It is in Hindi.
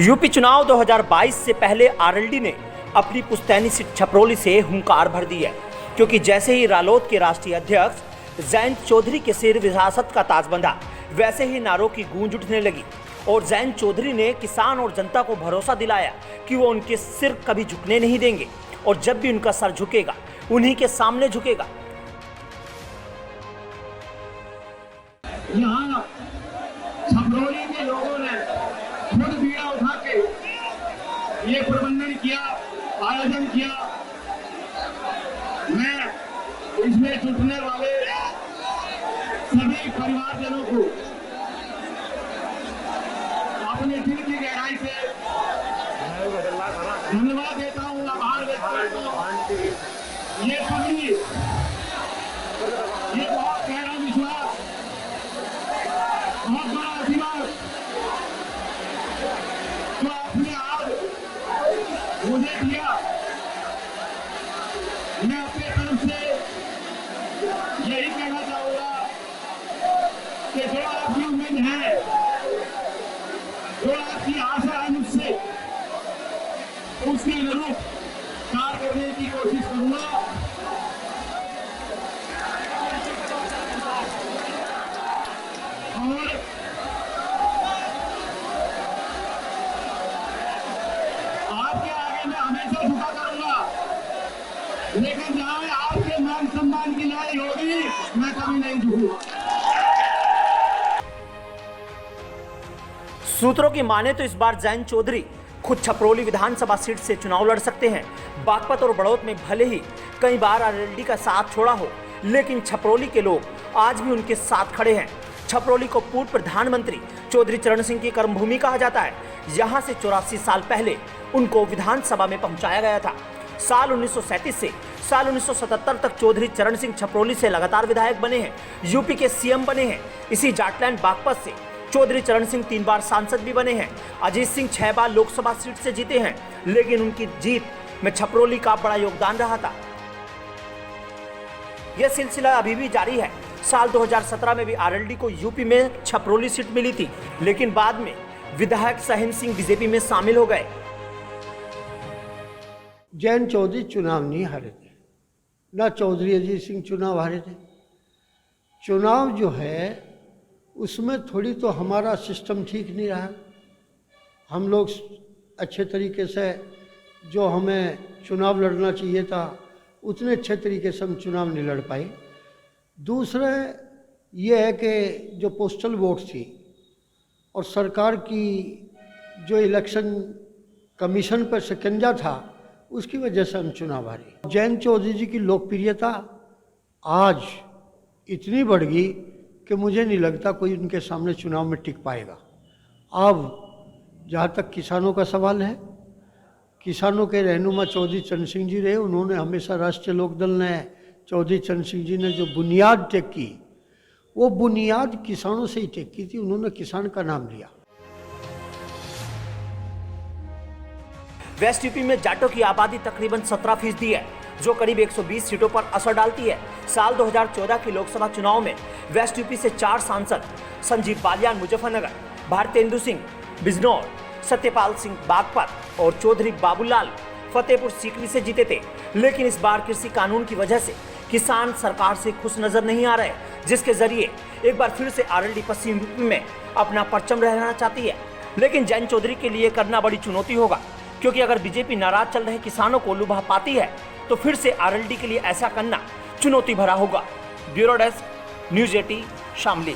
यूपी चुनाव 2022 से पहले आरएलडी ने अपनी पुश्तैनी सीट छपरौली से हुंकार भर दी है, क्योंकि जैसे ही रालोद के राष्ट्रीय अध्यक्ष जयंत चौधरी के सिर विरासत का ताज बंधा, वैसे ही नारों की गूंज उठने लगी और जयंत चौधरी ने किसान और जनता को भरोसा दिलाया कि वो उनके सिर कभी झुकने नहीं देंगे और जब भी उनका सर झुकेगा उन्हीं के सामने झुकेगा। यहाँ छपरौली के लोगों ने खुद बीड़ा उठा के ये प्रबंधन किया, आयोजन किया। मैं इसमें जुटने वाले सभी परिवारजनों को अपने दिल की गहराई से धन्यवाद देता हूँ, आभार व्यक्त करता हूँ। ये सभी ये बहुत गहरा विश्वास, बहुत बड़ा आशीर्वाद तो आपने आज मुझे दिया। मैं अपने तरफ से यही कहना चाहूंगा कि जो आपकी उम्मीद है, जो आपकी आशा है मुझसे, उसके अनुरूप कार्य करने की कोशिश करूंगा। और आपके आगे मैं हमेशा झुका करूंगा, लेकिन जहां आपके मान सम्मान की लड़ाई होगी मैं कभी नहीं झुकूंगा। सूत्रों की माने तो इस बार जयंत चौधरी खुद छपरौली विधानसभा सीट से चुनाव लड़ सकते हैं। बागपत और बड़ौत में भले ही कई बार आरएलडी का साथ छोड़ा हो, लेकिन छपरौली के लोग आज भी उनके साथ खड़े हैं। छपरौली को पूर्व प्रधानमंत्री चौधरी चरण सिंह की कर्मभूमि कहा जाता है। यहाँ से 84 साल पहले उनको विधानसभा में पहुंचाया गया था। साल 1937 से साल 1977 तक चौधरी चरण सिंह छपरौली से लगातार विधायक बने हैं, यूपी के सीएम बने हैं। इसी जाटलैंड बागपत से चौधरी चरण सिंह 3 बार सांसद भी बने हैं। अजीत सिंह 6 बार लोकसभा सीट से जीते हैं, लेकिन उनकी जीत में छपरौली का बड़ा योगदान रहा था। यह सिलसिला अभी भी जारी है। साल 2017 में भी आरएलडी को यूपी में छपरौली सीट मिली थी, लेकिन बाद में विधायक सहीम सिंह बीजेपी में शामिल हो गए। जयंत चौधरी चुनाव नहीं हारे थे, ना चौधरी अजीत सिंह चुनाव हारे थे। चुनाव जो है उसमें थोड़ी तो हमारा सिस्टम ठीक नहीं रहा। हम लोग अच्छे तरीके से जो हमें चुनाव लड़ना चाहिए था उतने अच्छे तरीके से हम चुनाव नहीं लड़ पाए। दूसरा ये है कि जो पोस्टल वोट थी और सरकार की जो इलेक्शन कमीशन पर शिकंजा था, उसकी वजह से हम चुनाव हारे। जयंत चौधरी जी की लोकप्रियता आज इतनी बढ़ गई कि मुझे नहीं लगता कोई उनके सामने चुनाव में टिक पाएगा। अब जहाँ तक किसानों का सवाल है, किसानों के रहनुमा चौधरी चरण सिंह जी रहे। उन्होंने हमेशा राष्ट्रीय लोकदल ने, चौधरी चरण सिंह जी ने जो बुनियाद टेक की, वो बुनियाद किसानों से ही टेक की थी। उन्होंने किसान का नाम लिया। वेस्ट यूपी में जाटों की आबादी तकरीबन 17% है, जो करीब 120 सीटों पर असर डालती है। साल 2014 के लोकसभा चुनाव में वेस्ट यूपी से 4 सांसद संजीव बालियान मुजफ्फरनगर, भारतेंदु सिंह बिजनौर, सत्यपाल सिंह बागपत और चौधरी बाबूलाल फतेहपुर सीकरी से जीते थे। लेकिन इस बार कृषि कानून की वजह से किसान सरकार से खुश नजर नहीं आ रहे, जिसके जरिए एक बार फिर से आरएलडी पश्चिम यूपी में अपना परचम लहराना चाहती है। लेकिन जयंत चौधरी के लिए करना बड़ी चुनौती होगा, क्योंकि अगर बीजेपी नाराज चल रहे किसानों को लुभा पाती है तो फिर से आरएलडी के लिए ऐसा करना चुनौती भरा होगा। Bureau desk, news 18 Shamli.